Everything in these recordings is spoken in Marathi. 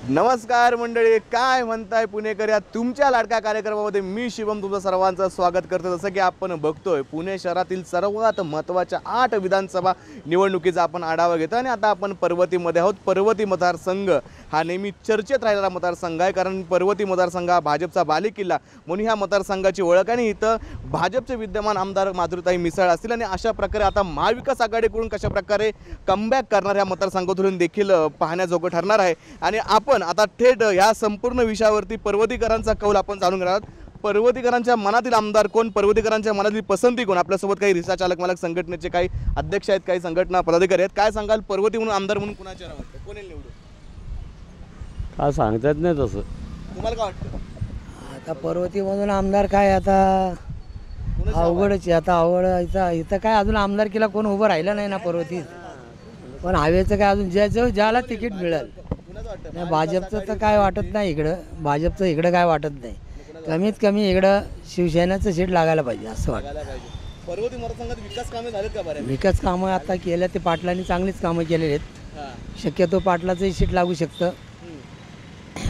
नमस्कार मंडळी, काय म्हणताय पुणेकर या तुमच्या लाडका कार्यक्रमामध्ये मी शिवम तुमचं सर्वांचं स्वागत करतो। जसं की आपण बघतोय पुणे शहरातील सर्वात महत्त्वाच्या 8 विधानसभा निवडणुकीचा आपण आढावा घेतो आणि आता आपण पर्वतीमध्ये आहोत। पर्वती मतदारसंघ हा नेहमी चर्चेत राहिलेला मतदारसंघ आहे, कारण पर्वती मतदारसंघ हा भाजपचा बालेकिल्ला म्हणून ह्या मतदारसंघाची ओळख आहे। आणि इथं भाजपचे विद्यमान आमदार माधुरीताई मिसाळ असतील आणि अशा प्रकारे आता महाविकास आघाडीकडून कशा प्रकारे कमबॅक करणार ह्या मतदारसंघातून देखील पाहण्याजोगं ठरणार आहे। आणि आपण आता थेट या संपूर्ण विषयावरती पर्वतीकरांचा कौल आपण जाणून घेणार आहोत। पर्वतीकरांच्या मनातील आमदार कोण, पर्वतीकरांच्या मनातील पसंती कोण। आपल्यासोबत काही रिक्षा चालक मालक संघटनेचे काही अध्यक्ष आहेत, काही संघटना पदाधिकारी आहेत। काय सांगाल, पर्वती म्हणून आमदार म्हणून कुणाचे वाटतं, कोण निवडून? काय सांगतात नाही तसं, तुम्हाला काय वाटतं? आता पर्वतीमधून आमदार काय आता अवघडच आहे। आता अवघड इथं काय अजून आमदारकीला कोण उभं राहिलं नाही ना पर्वतीत, पण हवेचं काय अजून ज्याला तिकीट मिळेल नाही। भाजपचं तर काय वाटत नाही इकडं, भाजपचं इकडं काय वाटत नाही। कमीत कमी इकडं शिवसेनेचं सीट लागायला पाहिजे असं वाटतं। पर्वती मतदारसंघात विकास कामे झालेत का बरं? विकास कामं आता केल्या, ते पाटलांनी चांगलीच कामं केलेली आहेत। शक्यतो पाटलाचंही सीट लागू शकतं,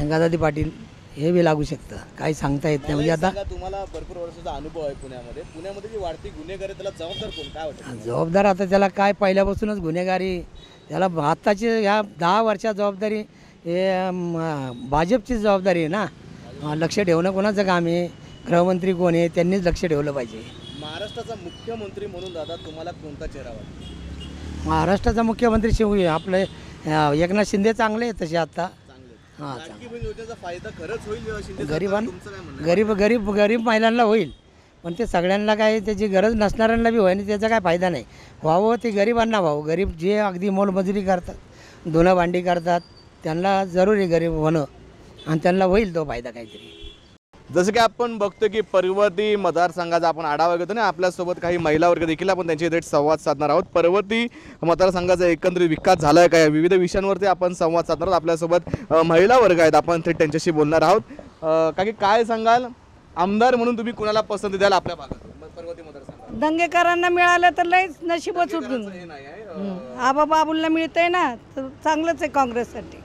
गदादी पाटील हे बी लागू शकतं, काही सांगता येत नाही। म्हणजे आता तुम्हाला भरपूर वर्षाचा अनुभव आहे पुण्यामध्ये जी वाढती गुन्हेगारी त्याला जबाबदार कोण, काय वाटतं? जबाबदार आता त्याला काय पहिल्यापासूनच गुन्हेगारी, त्याला आत्ताची ह्या 10 वर्षात जबाबदारी हे भाजपची जबाबदारी आहे ना। लक्ष ठेवणं कोणाचं काम आहे, गृहमंत्री कोण आहे त्यांनीच लक्ष ठेवलं पाहिजे। महाराष्ट्राचा मुख्यमंत्री म्हणून दादा तुम्हाला कोणता चेहरा वाटतो? महाराष्ट्राचा मुख्यमंत्री आपले एकनाथ शिंदे चांगले आहेत तसे आता। हां, योजनेचा फायदा खरंच होईल गरीब महिलांना होईल, पण ते सगळ्यांना काय त्याची गरज नसणाऱ्यांना बी होईल, त्याचा काय फायदा नाही। व्हावं ते गरिबांना व्हावं, गरीब जे अगदी मोलमजुरी करतात, धुणं भांडी करतात, त्यांना जरुरी गरीब होणं आणि त्यांना होईल तो फायदा काहीतरी। जसं की आपण बघतो की पर्वती मतदारसंघाचा आपण आढावा घेतो ना, आपल्यासोबत काही महिला वर्ग देखील आपण त्यांची थेट संवाद साधणार आहोत। पर्वती मतदारसंघाचा एकंदरीत विकास झाला आहे का, या विविध विषयांवरती आपण संवाद साधणार आहोत। आपल्यासोबत महिला वर्ग आहेत, आपण थेट त्यांच्याशी बोलणार आहोत। काही काय सांगाल, आमदार म्हणून तुम्ही कुणाला पसंती द्याल आपल्या भागात पर्वती मतदारसंघात? दंगेकरांना मिळालं तर लयच नशीबच उठून, आबा बाबूंना मिळतंय ना तर चांगलंच आहे काँग्रेससाठी।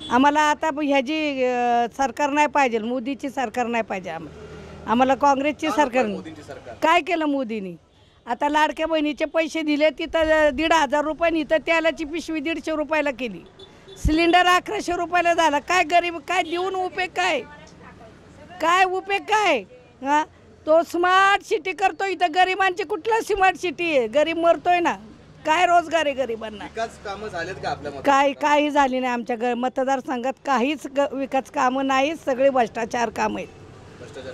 आम्हाला आता ह्याची सरकार नाही पाहिजे, मोदीची सरकार नाही पाहिजे आम्हाला काँग्रेसची सरकार। काय केलं मोदींनी? आता लाडक्या बहिणीचे पैसे दिले, तिथं 1,500 रुपये, इथं तेलाची पिशवी 150 रुपयाला केली, सिलेंडर 1100 रुपयाला झाला। काय गरीब काय देऊन उपयोग, काय उपयोग काय? हां, तो स्मार्ट सिटी करतो, इथं गरिबांची कुठला स्मार्ट सिटी आहे? गरीब मरतोय ना, काय रोजगार आहे गरिबांना? विकास कामं झालेत का आपल्या? काही झाली नाही आमच्या मतदारसंघात, काहीच विकास कामं नाही, सगळे भ्रष्टाचार काम आहेत।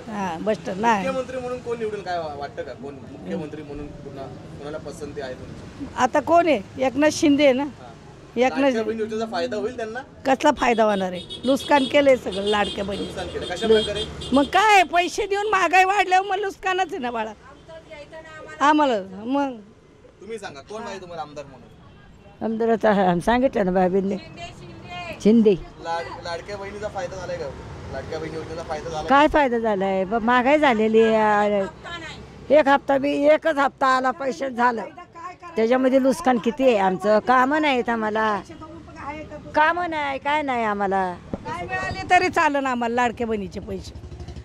हां, नाही। मुख्यमंत्री म्हणून कोण निवडून काय वाटतं का, कोण मुख्यमंत्री म्हणून कोणाला पसंती आहे तुमची? आता कोण आहे? एकनाथ शिंदे ना। एकनाथ योजनेचा फायदा होईल त्यांना? कसला फायदा होणार आहे? नुकसान केलंय सगळं लाडक्या बहिणी। मग काय पैसे देऊन महागाई वाढल्यावर मग नुकसानच आहे ना बाळा आम्हाला। मग तुम्ही सांगा, कोण आहे तुम्हाला आमदार म्हणून? आमदार सांगितलं ना बाबींनी, शिंदे। लाडक्या बहिणीचा फायदा झालाय का? लाडक्या बहिणी योजनेचा फायदा झाला? काय फायदा झालाय? महागाई झालेली आहे, एकच हप्ता आला, पैसे झालं, त्याच्यामध्ये नुकसान किती आहे आमचं। कामं नाहीत आम्हाला, कामं नाही, काय नाही आम्हाला। काय मिळाले तरी चालेल आम्हाला लाडक्या बहिणीचे पैसे,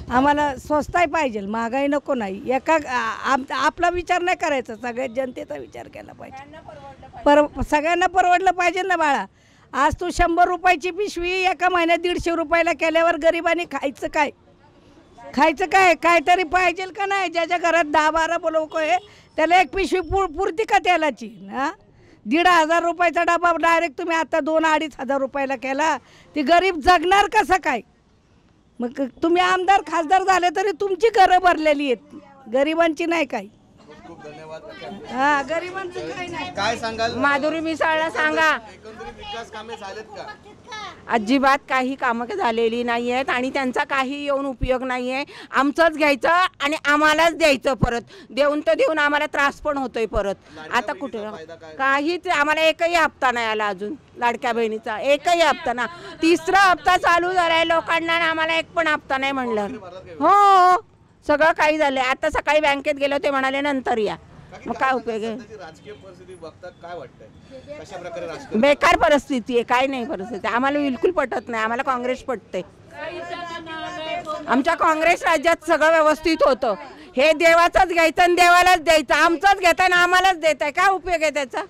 आम्हाला स्वस्ताही पाहिजे, महागाई नको नाही। आपला विचार नाही करायचा, सगळ्या जनतेचा विचार केला पाहिजे, सगळ्यांना परवडलं पाहिजे ना बाळा। आज तू 100 रुपयाची पिशवी एका महिन्यात 150 रुपयाला केल्यावर गरिबांनी खायचं काय? काहीतरी पाहिजे का नाही? ज्याच्या घरात 10-12 लोक आहे त्याला एक पिशवी पुरती का तेलाची? हां, 1,500 रुपयाचा डबा डायरेक्ट तुम्ही आता 2-2,500 रुपयाला केला, ती गरीब जगणार कसं काय? मग तुम्ही आमदार खासदार झाले तरी तुमची घरं भरलेली आहेत, गरिबांची नाही काही। खूप धन्यवाद। हा, गरिबांचं काही नाही। काय सांगाल, माधुरी मिसाळला सांगा, एकंदरीत विकास कामे झालेत का? अजिबात काही कामं झालेली नाही आहेत आणि त्यांचा काही येऊन उपयोग नाही आहे। आमचंच घ्यायचं आणि आम्हालाच द्यायचं, परत देऊन आम्हाला त्रास पण होतोय परत। आता कुठं काहीच आम्हाला एकही हप्ता नाही आला अजून, लाडक्या बहिणीचा एकही हप्ता ना। 3रा हप्ता चालू झालाय लोकांना, आम्हाला एक पण हप्ता नाही म्हणलं। हो, सगळं काही झालंय। आता सकाळी बँकेत गेलो, ते म्हणाले नंतर या, मग काय उपयोग आहे? सध्याची राजकीय परिस्थिती बघता काय वाटतंय, कशा प्रकारे राजकारण बेकार परिस्थिती आहे, काय नाही परिस्थिती. आम्हाला बिलकुल पटत नाही, आम्हाला काँग्रेस पटते. आमच्या काँग्रेस राज्यात सगळं व्यवस्थित होतं. हे देवाचंच घ्यायचं आणि देवालाच द्यायचं, आमचंच घेताय आणि आम्हालाच देताय, काय उपयोग आहे त्याचा?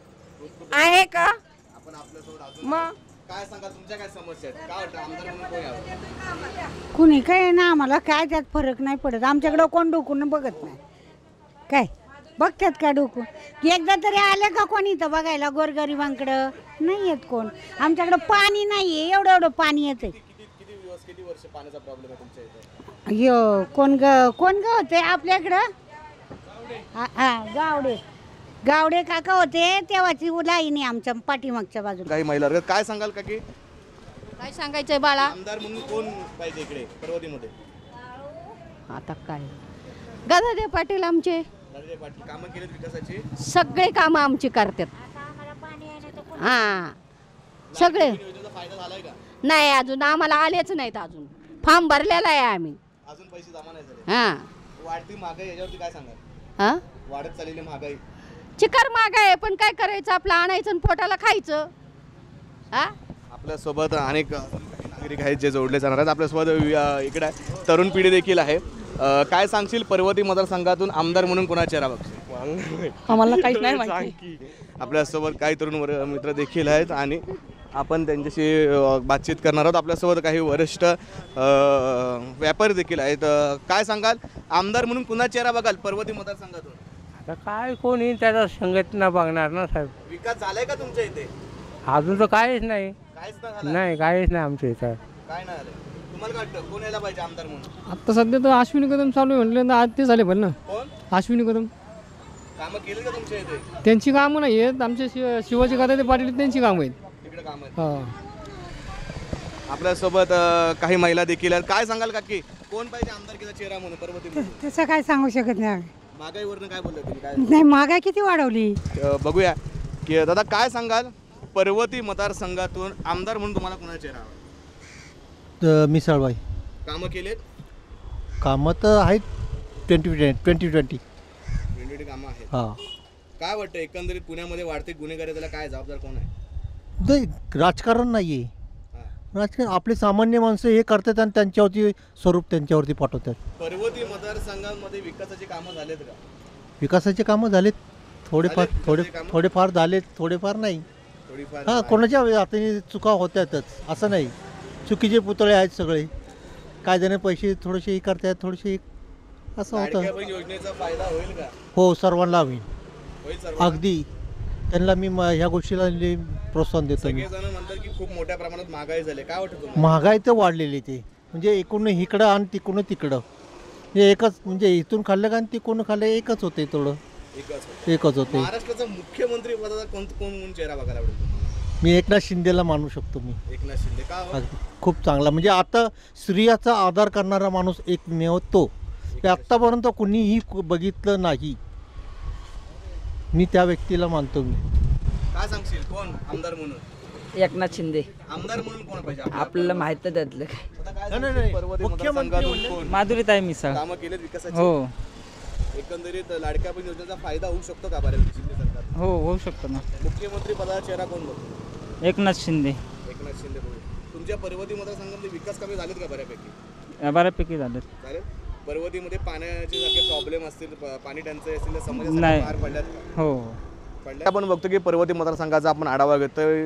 आहे का? आपण आपल्यासोबत अजून मग काय सांगा, तुमच्या काय समस्या आहेत, काय वाटतं आमदार म्हणून कोण यावं? कुणी काय ना आम्हाला काय त्यात फरक नाही पडत. आमच्याकडं कोण डोकून बघत नाही. काय बघतात का डोकून? एकदा तरी आले का कोणी इथं बघायला गोरगरिबांकडं? नाही येत कोण. आमच्याकडं पाणी नाही आहे, एवढं एवढं पाणी येते. किती वर्ष पाण्याचा प्रॉब्लेम आहे तुमच्या इथे? यो कोण ग होते आपल्याकडं? गावडे काका होते तेव्हाची लाईन आहे आमच्या पाठीमागच्या बाजूला. काही महिला वर्गात काय सांगाल का की काय सांगायचंय बाळा? आमदार म्हणून कोण पाहिजे इकडे पर्वतीमध्ये? आता काय गदादे पाटील आमचे नरेंद्र पाटील कामं केलीत विकासाची? सगळे कामं आमची करतात. हा सगळे योजनेचा फायदा झालाय का? नाही, अजून आम्हाला आलेच नाहीत. अजून फॉर्म भरलेला आहे आम्ही. अजून पैसे जमा नाही झाले. हा वाढती महागाई याच्यावरती काय सांगाल? हा वाढत चाललेली महागाई चिकार माग आहे, पण काय करायचं, आपलं आणायचं आणि पोटाला खायचं. हा आपल्यासोबत अनेक नागरिक आहेत जे जोडले जाणार आहेत. आपल्यासोबत इकडे तरुण पिढी देखील आहे. काय सांगशील, पर्वती मतदारसंघातून आमदार म्हणून कोणाचा चेहरा बघशील? आम्हाला काहीच नाही माहिती. आपल्यासोबत काही तरुण मित्र देखील आहेत आणि आपण त्यांच्याशी बातचीत करणार आहोत. आपल्यासोबत काही वरिष्ठ व्यापारी देखील आहेत. काय सांगाल, आमदार म्हणून कुणाचा चेहरा बघाल पर्वती मतदारसंघातून? आता काय कोणी त्याचा संघटना बघणार ना साहेब. विकास झालाय का तुमच्या इथे? अजून तर काहीच नाही. काहीच नाही झालं. नाही काहीच नाही आमच्या इथं. काय नाही झालं. तुम्हाला काय वाटतं, कोण यायला पाहिजे आमदार म्हणून? आता सध्या तर अश्विनी कदम चालू आहे म्हटलं, आज ते झाले पण ना. कोण अश्विनी कदम कामं केली का तुमच्या इथे? त्यांची कामं नाही आहेत, आमचे शिवाजी गदादे पाटील त्यांची कामं आहेत. तिकडे काम आहेत. हां आपल्यासोबत काही महिला देखील आहेत. काय सांगाल काकी, कोण पाहिजे आमदारकीचा चेहरा म्हणून पर्वती? तसं काय सांगू शकत नाही. महागाईवरनं काय बोलले तुम्ही? काय नाही, महागाई किती वाढवली. बघूया की दादा काय सांगाल, पर्वती मतदारसंघातून आमदार म्हणून तुम्हाला कोणाचा चेहरा हवा? मिसळबाई कामं केलेत? कामं तर आहेत 2020 कामं आहेत. हां. काय वाटतं एकंदरीत पुण्यामध्ये वाढते गुन्हेगारी, त्याला काय जबाबदार कोण आहे? नाही राजकारण नाही आहे. हां. राजकारण आपले सामान्य माणसं हे करतात आणि त्यांच्यावरती स्वरूप त्यांच्यावरती पाठवतात. पर्वती मतदारसंघामध्ये विकासाची कामं झालेत का? विकासाचे कामं झालेत थोडेफार, झालेत विकासाचे कामं? थोडेफार झालेत, थोडेफार नाही. थोडीफार हां, कोणाच्या हाताने चुका होत्यातच असं नाही. चुकीचे पुतळे आहेत सगळे. काय जण पैसे थोडेसे हे करतात, थोडेसे असं लाडक्या होतं. बहीण योजनेचा फायदा होईल का? हो, सर्वांना होईल. होईल सर्वांना? अगदी त्यांना मी ह्या गोष्टीला प्रोत्साहन देतो. मी सगळेजण म्हणतात की खूप मोठ्या प्रमाणात महागाई झाली. काय वाटतं तुम्हाला? महागाई तर वाढलेली ते म्हणजे एकूण इकडं आणि तिकडून तिकडं हे एकच, म्हणजे इथून खाल्लं का आणि तिकडून खाल्लं एकच होते. थोडं एकच होते. महाराष्ट्राचा मुख्यमंत्री पदाचा कोण म्हणून चेहरा बघायला आवडेल तुम्हाला? मी एकनाथ शिंदेला मानू शकतो. मी एकनाथ शिंदे. का हो? अगदी खूप चांगला, म्हणजे आता स्त्रियाचा आदर करणारा माणूस एकमेव तो. ते आत्तापर्यंत कुणीही बघितलं नाही. मी त्या व्यक्तीला मानतो. मी काय सांगशील, कोण आमदार म्हणून? एकनाथ शिंदे. आमदार म्हणून कोण पाहिजे आपल्याला माहित त्यातलं काय. आता काय नाही, सांगशील, नाही. पर्वती मुख्यमंत्री मतदारसंघातून कोण? माधुरीताई मिसाळ. कामं केलेत विकासाची? हो एकंदरीत लाडक्या बहीण योजनेचा फायदा होऊ शकतो का बऱ्यापैकी शिंदे सरकार? हो होऊ शकतो ना. मुख्यमंत्री पदाचा चेहरा कोण बघतो? एकनाथ शिंदे. एकनाथ शिंदे बघू. तुमच्या पर्वती मतदारसंघामध्ये विकास कामे झालेत का बऱ्यापैकी? बऱ्यापैकी झालं. झाले. पर्वतीमध्ये पाण्याचे सारखे प्रॉब्लेम असतील, पाणी टंचाई असतील, त्या समस्या नाही. पार पडल्यात का? हो आपण बघतो की पर्वती मतदारसंघाचा आपण आढावा घेतोय.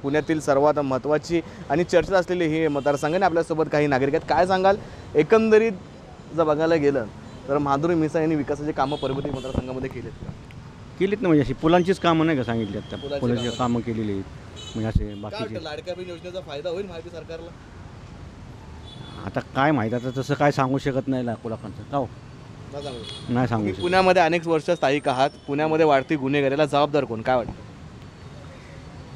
पुण्यातील सर्वात महत्त्वाची आणि चर्चेत असलेली ही मतदारसंघ आणि आपल्यासोबत काही नागरिक आहेत. काय सांगाल, एकंदरीत जर बघायला गेलं तर माधुरी मिसाळ यांनी विकासाची कामं पर्वती मतदारसंघामध्ये केलीत का? केलीत ना, म्हणजे अशी पुलांचीच कामं नाही का सांगितली आता. पुलांची पुलांची कामं. कामं केलेली आहेत म्हणजे असे काय बाकीचे. वाटतं, लाडक्या बहीण योजनेचा फायदा होईल माहिती सरकारला? आता काय माहीत, आता तसं काय सांगू शकत नाही कोणाकडचं का हो? नाही सांगू. नाही सांगू तुम्ही शकत. पुण्यामध्ये अनेक वर्ष स्थायिक आहात. पुण्यामध्ये वाढती गुन्हेगारीला जबाबदार कोण, काय वाटतं?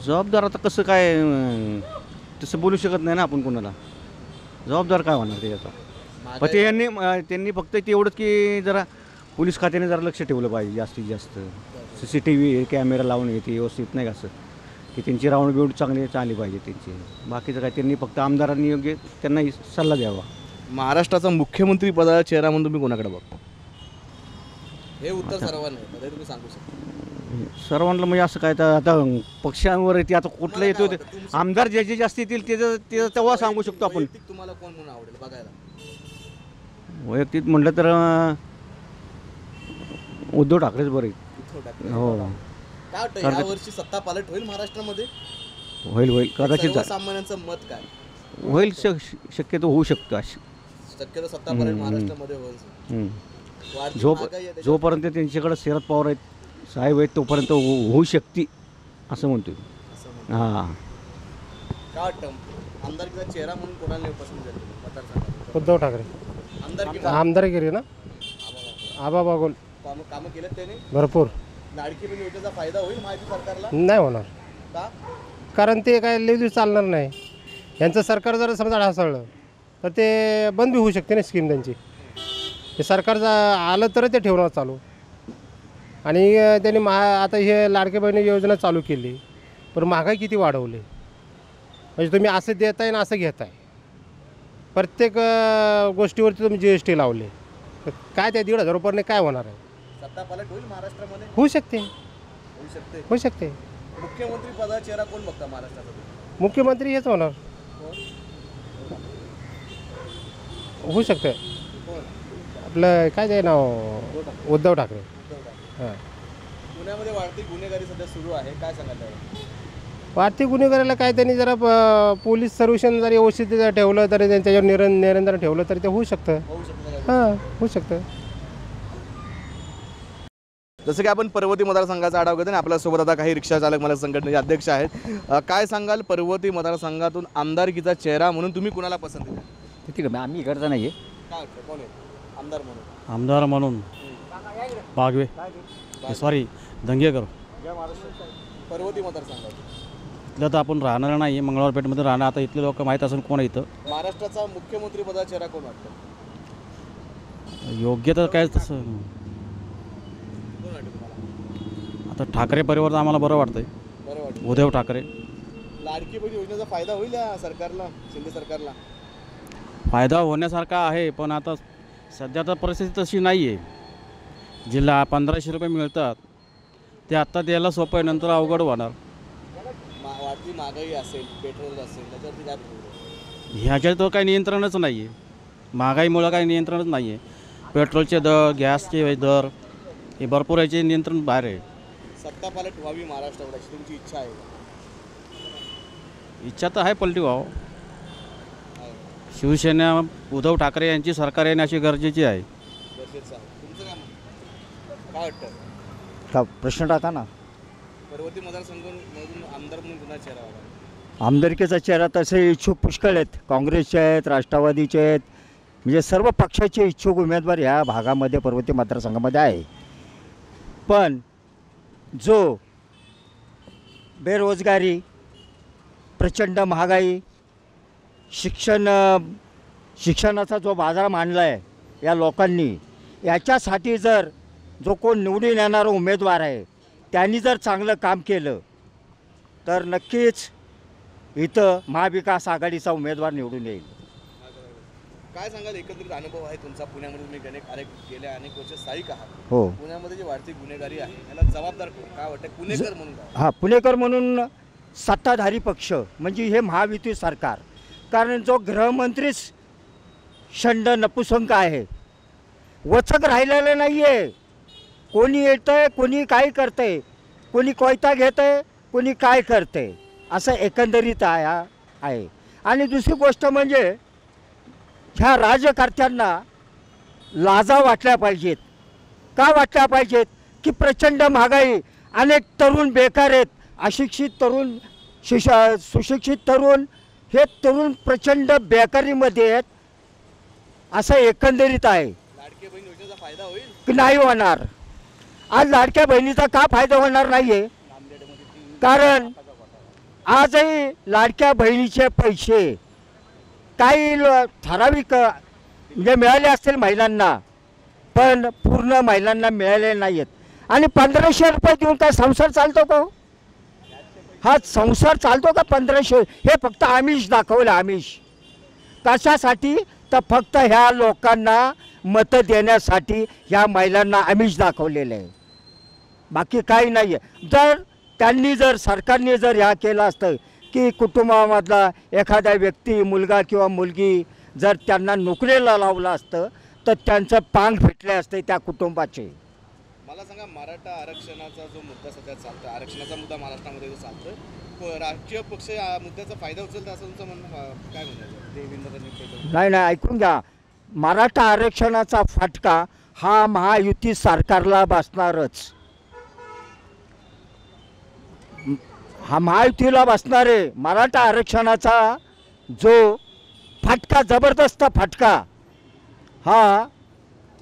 जबाबदार आता कसं काय तसं बोलू शकत नाही ना आपण कोणाला. जबाबदार काय होणार त्याचा? पण ते त्यांनी फक्त तेवढंच की जरा पोलीस खात्याने जरा लक्ष ठेवलं पाहिजे जास्तीत जास्त. CCTV कॅमेरा लावून येते व्यवस्थित नाही का, असं की त्यांची राऊंड बिऊंड चांगली चालली पाहिजे त्यांची. बाकीचं काय, त्यांनी फक्त आमदारांनी योग्य त्यांना सल्ला द्यावा. महाराष्ट्राचा मुख्यमंत्री पदाचा चेहरा म्हणून तुम्ही कोणाकडे बघता? हे उत्तर सर्वांना आहे, तुम्ही सांगू शकता. सर्वांना म्हणजे असं काय तर आता पक्षांवर येते, आता कुठलं येतो ते आमदार जे जे जास्त येतील ते तेव्हा सांगू शकतो आपण. वैयक्तिक तुम्हाला कोण म्हणून आवडेल बघायला? वैयक्तिक म्हटलं तर उद्धव ठाकरेच बरे. उद्धव ठाकरे. हो काय वाटतं या वर्षी सत्ता पालट होईल महाराष्ट्रामध्ये? होईल कदाचित सर्वसामान्यांचं मत काय? होईल, शक्यतो होऊ शकतं अशी. शक्यतो सत्ता पालट महाराष्ट्रामध्ये होईल. वाढती महागाई आहे त्याच्यात. जोपर्यंत त्यांच्याकडे शरद पवार आहेत, साहेब आहेत, तोपर्यंत होऊ शकते असं म्हणतो. हां, काय वाटतं आमदारकीचा चेहरा म्हणून कोणाला पसंत केलं मतदारसंघात? उद्धव ठाकरे आमदारगिरी ना, आबा बागुल कामं केलेत त्याने भरपूर. लाडकी बहीण योजनेचा फायदा होईल महायुती सरकारला? नाही होणार, का? कारण ते काय लई दिवस चालणार नाही. यांचं सरकार जर समजा ढासळलं तर ते बंद बी होऊ शकते ना स्कीम त्यांची. हे सरकार आलं तर ते ठेवणार चालू. आणि त्यांनी आता हे लाडकी बहीण योजना चालू केली, पण महागाई किती वाढवली. म्हणजे तुम्ही असं देताय ना असं घेताय, प्रत्येक गोष्टीवरती तुम्ही GST लावले, तर काय त्या 1,500 रुपयाने काय होणार आहे? सत्ता पालट होईल महाराष्ट्रामध्ये? होऊ शकते, होऊ शकते. होऊ शकते. मुख्यमंत्री पदाचा चेहरा कोण बघता महाराष्ट्राचा? मुख्यमंत्री हेच होणार, होऊ शकते. आपलं काय ते नाव उद्धव ठाकरे. हां, पुण्यामध्ये वाढती गुन्हेगारी सध्या सुरू आहे, काय सांगायला? वाढती गुन्हेगारीला काय त्यांनी जरा पोलीस सर्वेक्षण जरी व्यवस्थित ठेवलं तरी त्याच्यावर निरंतर ठेवलं तरी ते होऊ शकतं. होऊ शकतं. हां, होऊ शकतं. जसं की आपण पर्वती मतदारसंघाचा आढावा घेतो आणि आपल्यासोबत आता काही रिक्षा चालक मला संघटनेचे अध्यक्ष आहेत. काय सांगाल पर्वती मतदारसंघातून आमदारकीचा चेहरा म्हणून तुम्ही कुणाला पसंत केला? ठीक आहे, आम्ही इकडचा नाही आहे. काय वाटतं कोण आहे आमदार म्हणून? आमदार म्हणून बागवे सॉरी दंगेकर. पर्वती मतदारसंघात इथलं तर आपण राहणार नाही, मंगळवारपेठमध्ये राहणार. आता इथले लोक माहीत असून कोण आहे इथं. महाराष्ट्राचा मुख्यमंत्री पदाचा चेहरा कोण वाटतं? योग्य तर काय तसं कोण वाटतं तुम्हाला? आता ठाकरे परिवार आम्हाला बरं वाटतंय, बरं वाटतं. उद्धव ठाकरे. लाडकी बहीण योजनेचा फायदा होईल या सरकारला, शिंदे सरकारला? फायदा होण्यासारखा आहे, पण आता सध्या तर परिस्थिती तशी नाही आहे. जिल्हा 1500 रुपये मिळतात ते आत्ता द्यायला सोपं आहे, नंतर अवघड होणार. वाढती महागाई असेल, पेट्रोल असेल, त्याच्यावरती काय प्रॉब्लेम? ह्याच्यात तर काही नियंत्रणच नाही आहे. महागाईमुळं काही नियंत्रणच नाही आहे. पेट्रोलचे दर, गॅसचे दर हे भरपूर याचे नियंत्रण बाहेर आहे. सत्ता पालट व्हावी महाराष्ट्रावर अशी तुमची इच्छा आहे का? इच्छा तर आहे पलटी व्हावं. शिवसेना उद्धव ठाकरे यांची सरकार येणे अशी गरजेची आहे. गरजेचं आहे. तुमचं काय म्हणणं? काय वाटतं? का प्रश्न टाका ना. पर्वती मतदारसंघामधून आमदार म्हणून कुणाचा चेहरा हवा? आमदारकीचा चेहरा तसे इच्छुक पुष्कळ आहेत. काँग्रेसचे आहेत, राष्ट्रवादीचे आहेत, म्हणजे सर्व पक्षाचे इच्छुक उमेदवार ह्या भागामध्ये पर्वती मतदारसंघामध्ये आहे. पण जो बेरोजगारी, प्रचंड महागाई, शिक्षणाचा जो बाजार मांडला आहे या लोकांनी, याच्यासाठी जर जो कोण निवडून येणारा उमेदवार आहे त्यांनी जर चांगलं काम केलं तर नक्कीच इथं महाविकास आघाडीचा उमेदवार निवडून येईल. काय सांगाल, एकत्रित अनुभव आहे तुमचा पुण्यामध्ये, तुम्ही गेल्या अनेक वर्ष स्थायिक आहात. हो, पुण्यामध्ये जी वाढती गुन्हेगारी आहे याला जबाबदार कोण? काय वाटतं पुणेकर म्हणून? हां, पुणेकर म्हणून सत्ताधारी पक्ष म्हणजे हे महायुती सरकार. कारण जो गृहमंत्रीच शंड नपुसंक आहे, वचक राहिलेलं नाही आहे. कोणी येतं आहे, कोणी काय करतं आहे, कोणी कोयता घेतं आहे, कोणी काय करतं आहे, असं एकंदरीत आहे. आणि दुसरी गोष्ट म्हणजे ह्या राजकारत्यांना लाजा वाटल्या पाहिजेत. का वाटल्या पाहिजेत? की प्रचंड महागाई, अनेक तरुण बेकार आहेत, अशिक्षित तरुण, सुशिक्षित तरुण, हे तरुण प्रचंड बेकारीमध्ये आहेत, असं एकंदरीत आहे. लाडकी बहीण योजनेचा फायदा होईल की नाही होणार? आज लाडक्या बहिणीचा का फायदा होणार नाही आहे? कारण आजही लाडक्या बहिणीचे पैसे काही ठराविक म्हणजे मिळाले असतील महिलांना, पण पूर्ण महिलांना मिळाले नाही आहेत. आणि 1500 रुपये देऊन काय संसार चालतो का? हा संसार चालतो का 1500? हे फक्त आमिष दाखवलं, आमिष. कशासाठी? तर फक्त ह्या लोकांना मतं देण्यासाठी ह्या महिलांना आमिष दाखवलेलं आहे, बाकी काही नाही आहे. जर सरकारने जर ह्या केलं असतं की कुटुंबामधला एखादा व्यक्ती मुलगा किंवा मुलगी जर त्यांना नोकरीला लावलं असतं तर त्यांचं पांग फिटले असते त्या कुटुंबाचे. मला सांगा, मराठा आरक्षणाचा जो मुद्दा सध्या चालतो, आरक्षणाचा मुद्दा महाराष्ट्रामध्ये जो चालतोय, राजकीय पक्ष या मुद्द्याचा फायदा उचलतात असं तुमचं म्हणणं काय म्हणायचं? देवेंद्र नाही ऐकून घ्या, मराठा आरक्षणाचा फटका हा महायुती सरकारला बसणारच, हा महायुतीला बसणार आहे. मराठा आरक्षणाचा जो फटका, जबरदस्त फटका, हा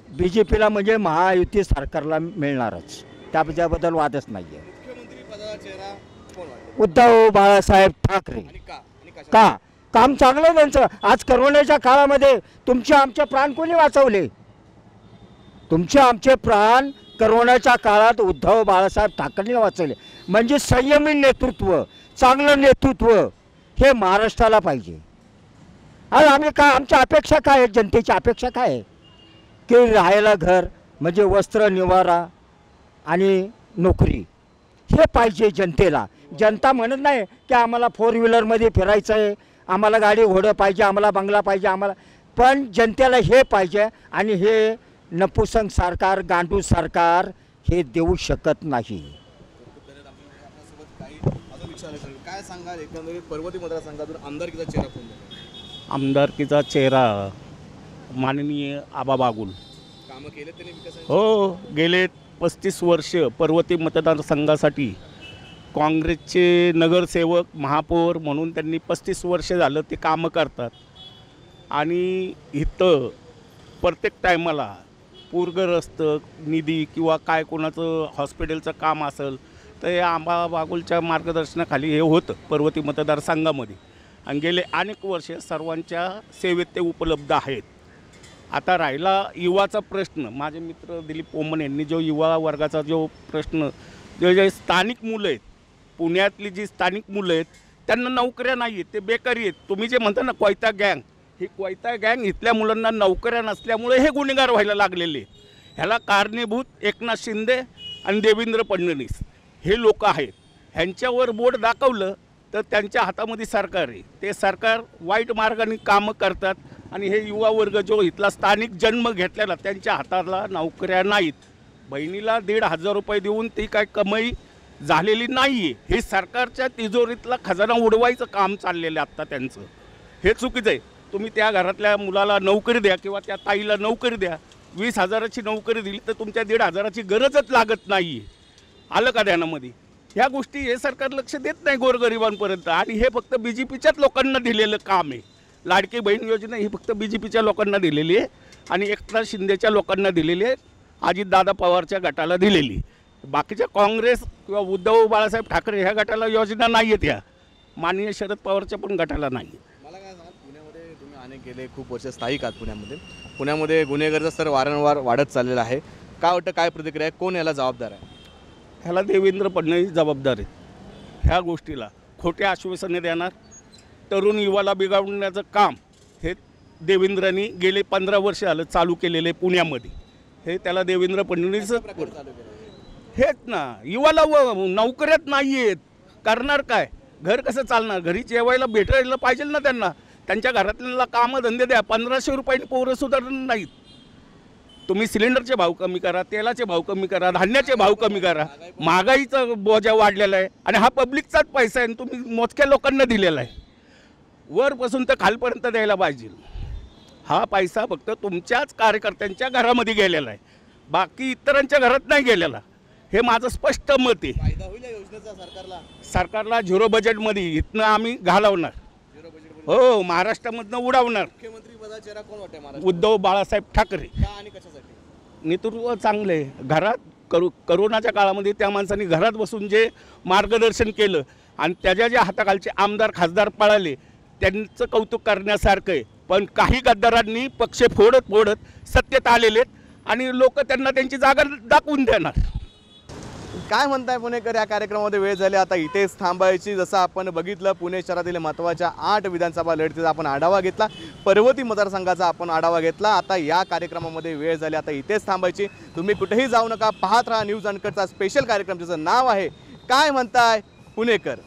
BJPला म्हणजे महायुती सरकारला मिळणारच, त्याबद्दल वादच नाही आहे. मुख्यमंत्री पदाचा चेहरा कोण वाटतो? उद्धव बाळासाहेब ठाकरे. का? काम चांगलं त्यांचं. आज करोनाच्या काळामध्ये तुमचे आमचे प्राण कोणी वाचवले? तुमचे आमचे प्राण करोनाच्या काळात उद्धव बाळासाहेब ठाकरेंनी वाचवले. म्हणजे संयमी नेतृत्व, चांगलं नेतृत्व हे महाराष्ट्राला पाहिजे. आज आम्ही काय, आमच्या अपेक्षा काय आहेत, जनतेची अपेक्षा काय आहे की राहायला घर म्हणजे वस्त्र, निवारा आणि नोकरी हे पाहिजे जनतेला. जनता म्हणत नाही की आम्हाला 4 व्हीलरमध्ये फिरायचं आहे, आम्हाला गाडी घोडं पाहिजे, आम्हाला बंगला पाहिजे, आम्हाला, पण जनतेला हे पाहिजे. आणि हे नपुसंग सरकार, गांडू सरकार हे देऊ शकत नाही. काय सांगाल, एकंदरीत पर्वती मतदारसंघातून आमदारकीचा चेहरा कोण आहे? आमदारकीचा चेहरा माननीय आबा बागुल. कामं केले त्यांनी विकास? हो, गेले 35 वर्ष पर्वती मतदारसंघासाठी काँग्रेसचे नगरसेवक, महापौर म्हणून त्यांनी 35 वर्ष झालं ते कामं करतात. आणि इथं प्रत्येक टायमाला पूरग्रस्त निधी किंवा काय कोणाचं हॉस्पिटलचं काम असेल तर हे आंबा बागुलच्या मार्गदर्शनाखाली हे होतं पर्वती मतदारसंघामध्ये. आणि गेले अनेक वर्षे सर्वांच्या सेवेत ते उपलब्ध आहेत. आता राहिला युवाचा प्रश्न, माझे मित्र दिलीप पोमन यांनी जो युवा वर्गाचा जो प्रश्न, जे स्थानिक मुलं आहेत, पुण्यातली जी स्थानिक मुलं आहेत त्यांना नोकऱ्या नाही आहेत, ते बेकारी आहेत. तुम्ही जे म्हणता ना कोयता गँग, ही कोयता गँग इथल्या मुलांना नोकऱ्या नसल्यामुळे हे गुन्हेगार व्हायला लागलेले. ह्याला कारणीभूत एकनाथ शिंदे आणि देवेंद्र फडणवीस हे लोक आहेत. ह्यांच्यावर बोट दाखवलं तर त्यांच्या हातामध्ये सरकार आहे, ते सरकार वाईट मार्गाने कामं करतात. आणि हे युवा वर्ग जो इथला स्थानिक जन्म घेतलेला त्यांच्या हाताला नोकऱ्या नाहीत. बहिणीला 1,500 रुपये देऊन ती काय कमाई झालेली नाही आहे. हे सरकारच्या तिजोरीतला खजाना उडवायचं काम चाललेलं आहे आत्ता त्यांचं. हे चुकीचं आहे. तुम्ही त्या घरातल्या मुलाला नोकरी द्या किंवा त्या ताईला नोकरी द्या, 20,000ची नोकरी दिली तर तुमच्या 1,500ची गरजच लागत नाही आहे. आलं का ध्यानामध्ये? ह्या गोष्टी हे सरकार लक्ष देत नाही गोरगरिबांपर्यंत. आणि हे फक्त BJPच्याच लोकांना दिलेलं काम आहे. लाडकी बहीण योजना ही फक्त BJPच्या लोकांना दिलेली आहे आणि एकनाथ शिंदेच्या लोकांना दिलेली आहे, अजितदादा पवारच्या गटाला दिलेली. बाकीच्या काँग्रेस किंवा उद्धव बाळासाहेब ठाकरे ह्या गटाला योजना नाही आहेत, ह्या माननीय शरद पवारच्या पण गटाला नाही. मला काय सांगा, पुण्यामध्ये तुम्ही अनेक गेले खूप वर्ष स्थायिक आहात पुण्यामध्ये गुन्हेगारीचा स्तर वारंवार वाढत चाललेला आहे. काय वाटतं, काय प्रतिक्रिया आहे, कोण याला जबाबदार आहे? ह्याला देवेंद्र फडणवीस जबाबदार आहेत. ह्या गोष्टीला खोटे आश्वासने देणार, तरुण युवाला बिघडवण्याचं काम हे देवेंद्रांनी गेले 15 वर्ष झालं चालू केलेले पुण्यामध्ये. हे त्याला देवेंद्र फडणवीस हेच ना, युवाला नोकऱ्यात नाही आहेत, करणार काय? घर कसं चालणार? घरी जेवायला भेटायला पाहिजे ना त्यांना. त्यांच्या घरातल्या कामं धंदे द्या. 1500 रुपयांनी पोरं सुधारणार नाहीत. तुम्ही सिलेंडरचे भाव कमी करा, तेलाचे भाव कमी करा, धान्याचे भाव कमी करा. महागाईचा बोजा वाढलेला आहे आणि हा पब्लिकचाच पैसा आहे आणि तुम्ही मोजक्या लोकांना दिलेला आहे. वरपासून तर खालपर्यंत द्यायला पाहिजे. हा पैसा फक्त तुमच्याच कार्यकर्त्यांच्या घरामध्ये गेलेला आहे, बाकी इतरांच्या घरात नाही गेलेला. हे माझं स्पष्ट मत आहे. फायदा होईल या योजनेचा सरकारला 0 बजेटमध्ये इथनं आम्ही घालवणार. हो, महाराष्ट्रामधनं उडवणार. मुख्यमंत्री पदाचा चेहरा कोण वाटते? उद्धव बाळासाहेब ठाकरे. का आणि कशासाठी? नेतृत्व चांगलं आहे. घरात करोनाच्या काळामध्ये त्या माणसांनी घरात बसून जे मार्गदर्शन केलं आणि त्याच्या ज्या हाताखालचे आमदार खासदार पळाले त्यांचं कौतुक करण्यासारखं आहे. पण काही गद्दारांनी पक्ष फोडत सत्तेत आलेले आणि लोक त्यांना त्यांची जागा दाखवून देणार. काय म्हणताय पुणेकर, या कार्यक्रमामध्ये वेळ झाली आता इथेच थांबायची. जसं आपण बघितलं पुणे शहरातील महत्त्वाच्या 8 विधानसभा लढतीचा आपण आढावा घेतला, पर्वती मतदारसंघाचा आपण आढावा घेतला. आता या कार्यक्रमामध्ये वेळ झाली आता इथेच थांबायची. तुम्ही कुठेही जाऊ नका, पाहत राहा न्यूज अनकटचा स्पेशल कार्यक्रम, ज्याचं नाव आहे काय म्हणताय पुणेकर.